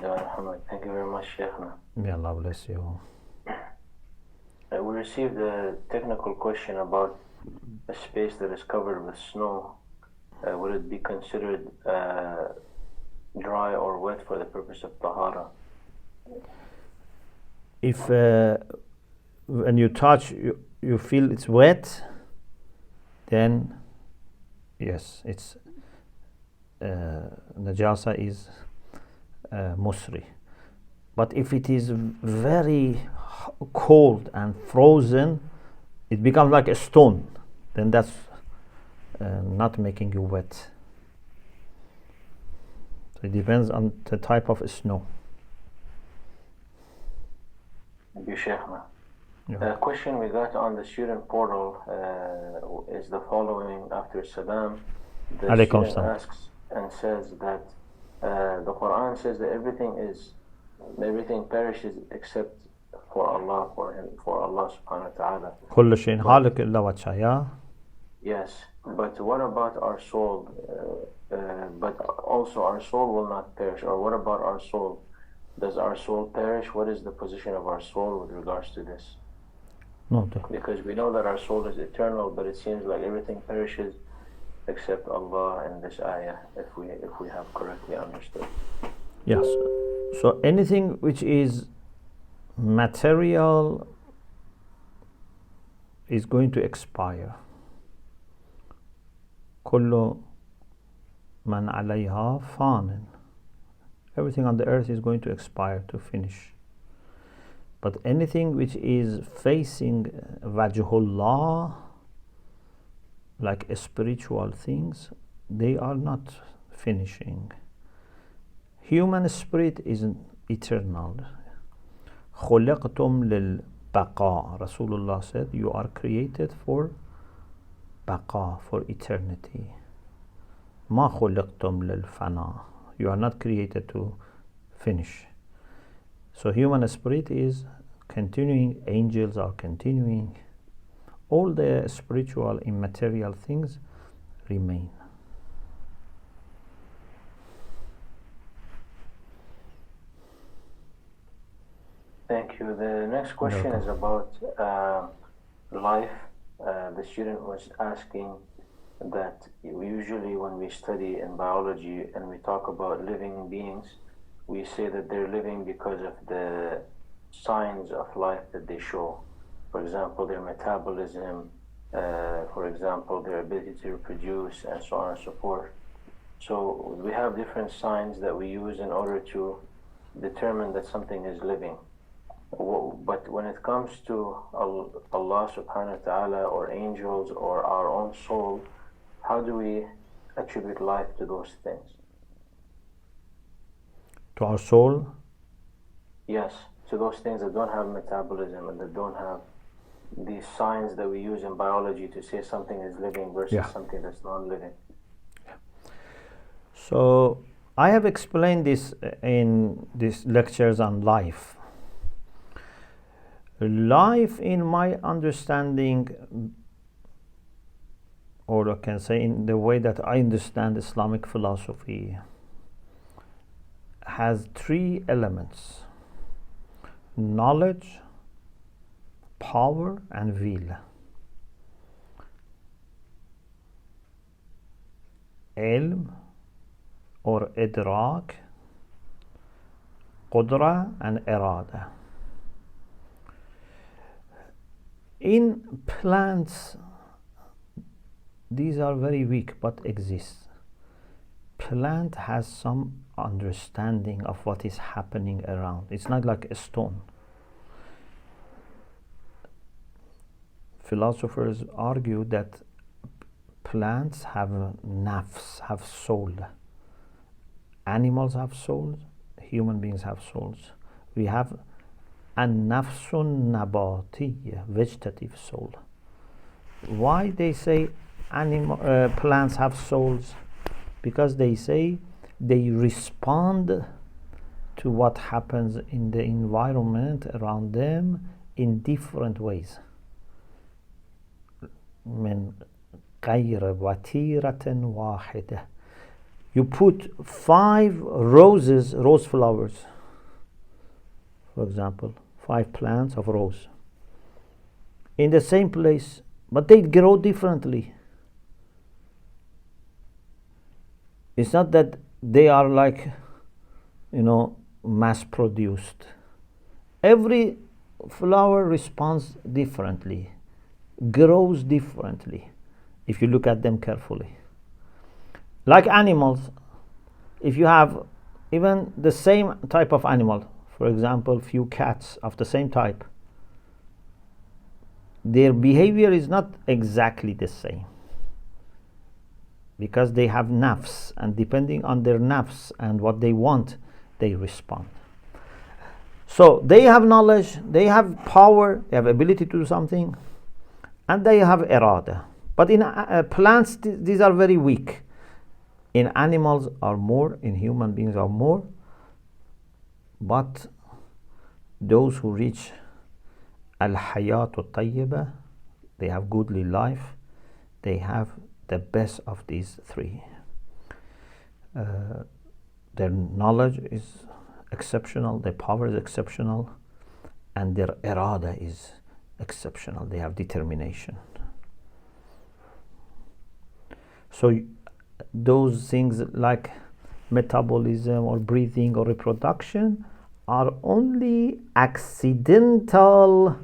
Thank you very much, Sheikhna. May Allah bless you. We received a technical question about a space that is covered with snow. Would it be considered dry or wet for the purpose of tahara? If when you touch, you feel it's wet, then yes, it's najasa is musri. But if it is very cold and frozen, it becomes like a stone, then that's not making you wet. So it depends on the type of snow. Thank you, Sheikhna. Yeah. The question we got on the student portal is the following. After Salam, the Alaykum student salam. asks and says that the Quran says that everything perishes except for Allah, for Allah subhanahu wa ta'ala. كل شيء هالك إلا وجهه. Yeah. Yes, but what about our soul? But also our soul will not perish. Or what about our soul? Does our soul perish? What is the position of our soul with regards to this? No. Because we know that our soul is eternal, but it seems like everything perishes except Allah in this ayah, if we have correctly understood. Yes. So anything which is material is going to expire. كل من عليها فان. Everything on the earth is going to expire, to finish. But anything which is facing Wajhullah, like spiritual things, they are not finishing. Human spirit is eternal. خلقتم للبقاء. Rasulullah said, you are created for baqa, for eternity. ما خلقتم للفنا. You are not created to finish. So human spirit is continuing, angels are continuing. All the spiritual immaterial things remain. Thank you. The next question is about life. The student was asking that usually when we study in biology and we talk about living beings, we say that they're living because of the signs of life that they show. For example, their metabolism, for example, their ability to reproduce, and so on and so forth. So we have different signs that we use in order to determine that something is living. But when it comes to Allah subhanahu wa ta'ala or angels or our own soul, how do we attribute life to those things? To our soul? Yes, to those things that don't have metabolism and that don't have these signs that we use in biology to say something is living versus something that's non-living. So I have explained this in these lectures on life. Life, in my understanding, or I can say in the way that I understand Islamic philosophy, has three elements: knowledge, power, and will. Ilm or idrak, qudra, and irada. In plants, these are very weak but exist. Plant has some understanding of what is happening around. It's not like a stone. Philosophers argue that plants have nafs, have soul. Animals have souls, human beings have souls. We have an-nafsun nabatiyya, vegetative soul. Why they say plants have souls? Because they say they respond to what happens in the environment around them in different ways. من غير وتيرة واحدة. You put 5 rose flowers, for example, 5 plants of rose in the same place, but they grow differently. It's not that they are like, mass produced. Every flower responds differently, grows differently, if you look at them carefully. Like animals, if you have even the same type of animal, for example, few cats of the same type, their behavior is not exactly the same, because they have nafs, and depending on their nafs and what they want, they respond. So they have knowledge, they have power, they have ability to do something, and they have irada. But in plants, these are very weak. In animals are more, in human beings are more, but those who reach al-hayat al-tayyiba, they have goodly life, they have the best of these 3. Their knowledge is exceptional, their power is exceptional, and their irada is exceptional. They have determination. So those things like metabolism or breathing or reproduction are only accidental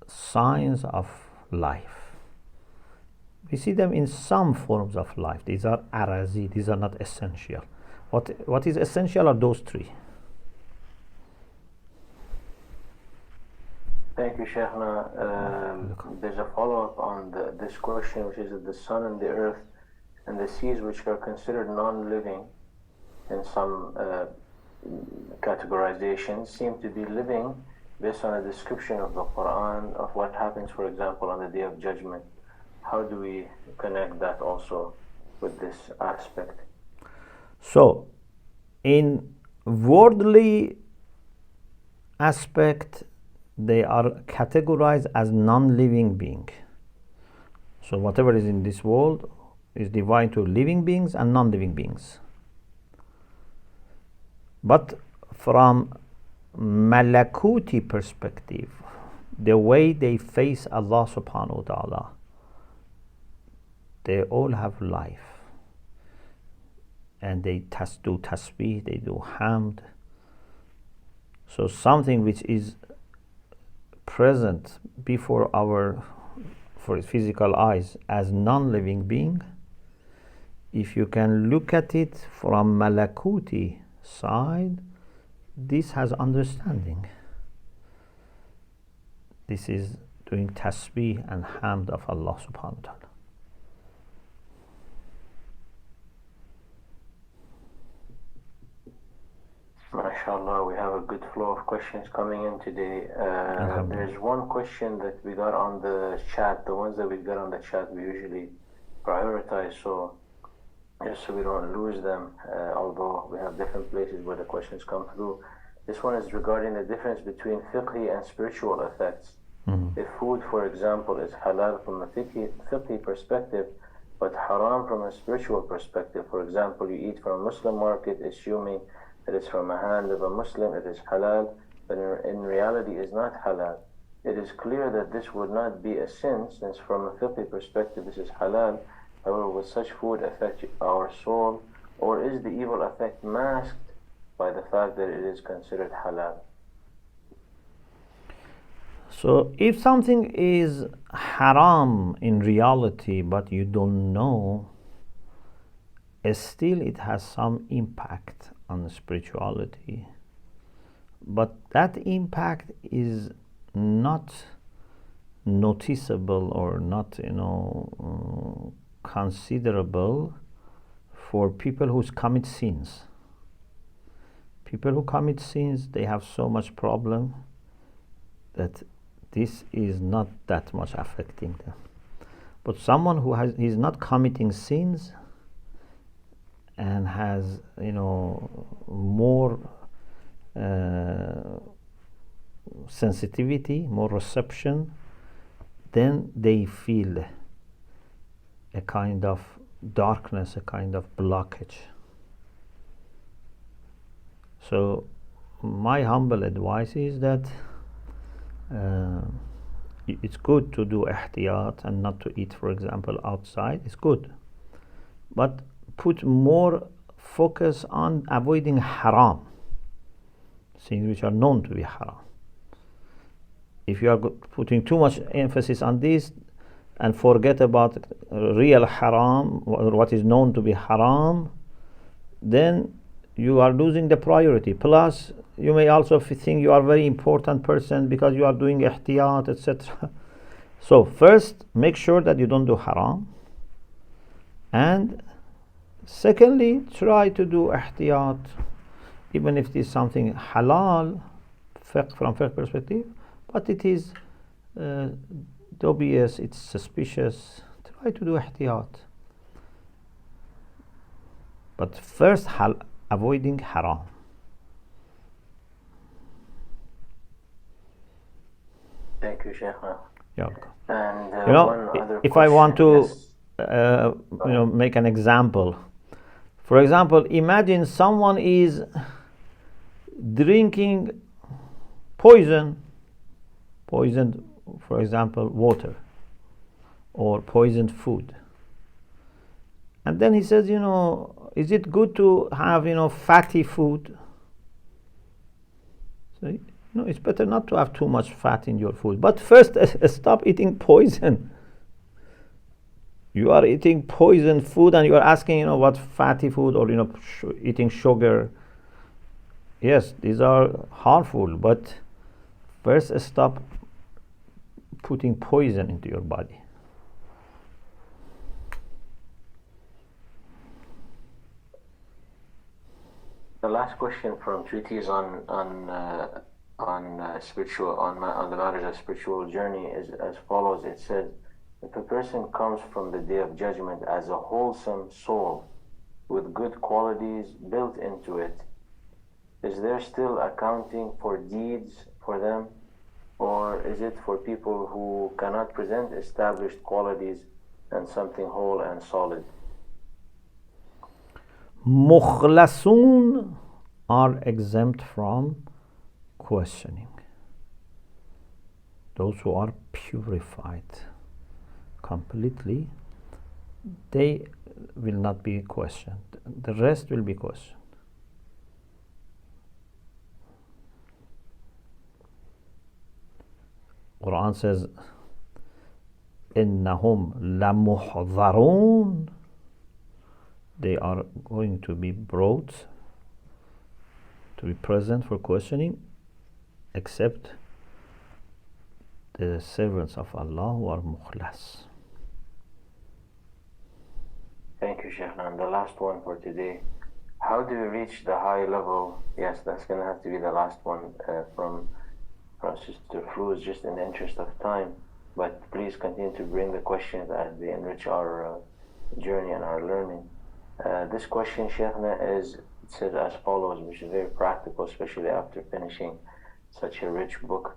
signs of life. We see them in some forms of life. These are arazi, these are not essential. What is essential are those 3. Thank you, Sheikhna. There's a follow-up on this question, which is that the sun and the earth and the seas, which are considered non-living in some categorizations, seem to be living based on a description of the Quran of what happens, for example, on the Day of Judgment. How do we connect that also with this aspect? So, in worldly aspect, they are categorized as non-living being. So whatever is in this world is divided to living beings and non-living beings. But from malakuti perspective, the way they face Allah subhanahu wa ta'ala, they all have life. And they do tasbih, they do hamd. So something which is present before our physical eyes as non-living being, if you can look at it from malakuti side, this has understanding. This is doing tasbih and hamd of Allah subhanahu wa ta'ala. MashaAllah, we have a good flow of questions coming in today. There's one question that we got on the chat. The ones that we got on the chat, we usually prioritize, so just so we don't lose them, although we have different places where the questions come through. This one is regarding the difference between fiqhi and spiritual effects. If food, for example, is halal from a fiqhi perspective, but haram from a spiritual perspective. For example, you eat from a Muslim market, assuming that it's from a hand of a Muslim, it is halal, but in reality is not halal. It is clear that this would not be a sin, since from a fiqhi perspective this is halal. However, will such food affect our soul, or is the evil effect masked by the fact that it is considered halal? So if something is haram in reality, but you don't know, still it has some impact on spirituality. But that impact is not noticeable or not, considerable for people who commit sins. People who commit sins, they have so much problem that this is not that much affecting them. But someone who is not committing sins and has, more sensitivity, more reception, then they feel a kind of darkness, a kind of blockage. So my humble advice is that it's good to do ihtiyat and not to eat, for example, outside. It's good, but put more focus on avoiding haram, things which are known to be haram. If you are putting too much emphasis on this and forget about real haram, or what is known to be haram, then you are losing the priority. Plus, you may also think you are a very important person because you are doing ihtiyat, etc. So first, make sure that you don't do haram. And secondly, try to do ihtiyat, even if it is something halal, from fiqh perspective, but it is dubious, it's suspicious. Try to do ihtiyat. But first, avoiding haram. Thank you, Shaykhna. You're welcome. And if I want to yes. Make an example. For example, imagine someone is drinking poisoned, for example, water or poisoned food. And then he says, is it good to have, fatty food? So, it's better not to have too much fat in your food. But first, stop eating poison. You are eating poison food and you are asking, what fatty food or, eating sugar. Yes, these are harmful, but first stop putting poison into your body. The last question from Treaty is on spiritual, on the matters of spiritual journey is as follows. It said, if a person comes from the day of judgment as a wholesome soul with good qualities built into it, is there still accounting for deeds for them, or is it for people who cannot present established qualities and something whole and solid? Mukhlasoon are exempt from questioning. Those who are purified completely, they will not be questioned. The rest will be questioned. Quran says, إِنَّهُمْ لَمُحْضَرُونَ. They are going to be brought to be present for questioning, except the servants of Allah who are mukhlas. Thank you, Sheikh. And the last one for today. How do we reach the high level? Yes, that's going to have to be the last one from Sister Cruz, just in the interest of time. But please continue to bring the questions as they enrich our journey and our learning. This question, Sheikhna, is said as follows, which is very practical, especially after finishing such a rich book.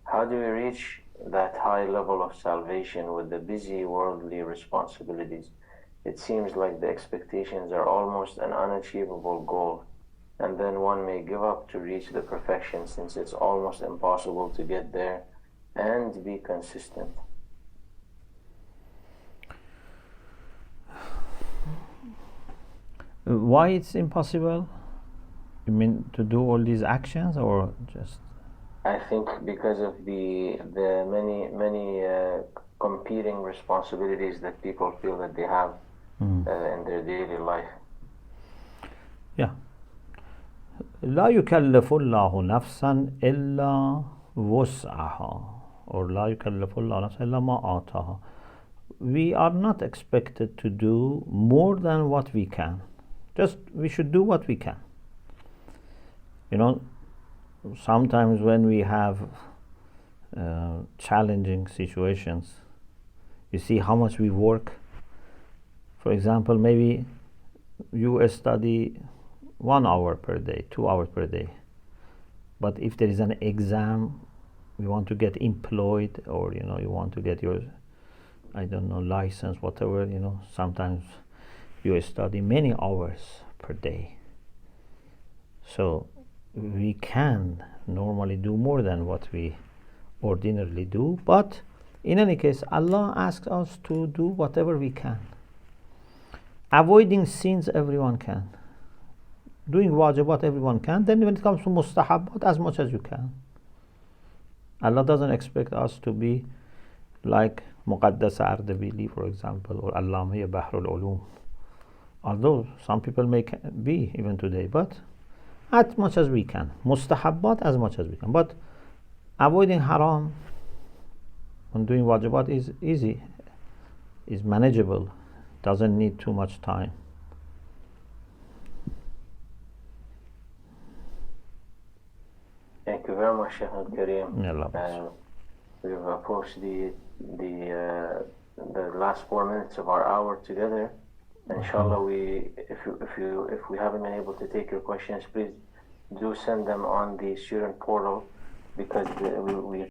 How do we reach that high level of salvation with the busy worldly responsibilities? It seems like the expectations are almost an unachievable goal, and then one may give up to reach the perfection since it's almost impossible to get there and be consistent. Why it's impossible? You mean to do all these actions, or just? I think because of the many competing responsibilities that people feel that they have in their daily life. Yeah. لا يكلف الله نفسا إلا وسعها, or لا يكلف الله نفسا إلا ما آتاها. We are not expected to do more than what we can. Just we should do what we can. Sometimes when we have challenging situations, you see how much we work. For example, maybe you study 1 hour per day, 2 hours per day. But if there is an exam, you want to get employed, or you want to get your, license, whatever, sometimes you study many hours per day. So we can normally do more than what we ordinarily do, but in any case, Allah asks us to do whatever we can. Avoiding sins, everyone can. Doing wajibat, everyone can. Then when it comes to mustahabbat, as much as you can. Allah doesn't expect us to be like Muqaddas Ardabili, for example, or Allama Bahrul Ulum. Although some people may be even today, but as much as we can. Mustahabbat, as much as we can. But avoiding haram and doing wajibat is easy, is manageable, doesn't need too much time. Thank you very much, Sheikh Al-Kareem. We've approached the last 4 minutes of our hour together. Inshallah, if we haven't been able to take your questions, please do send them on the student portal, because we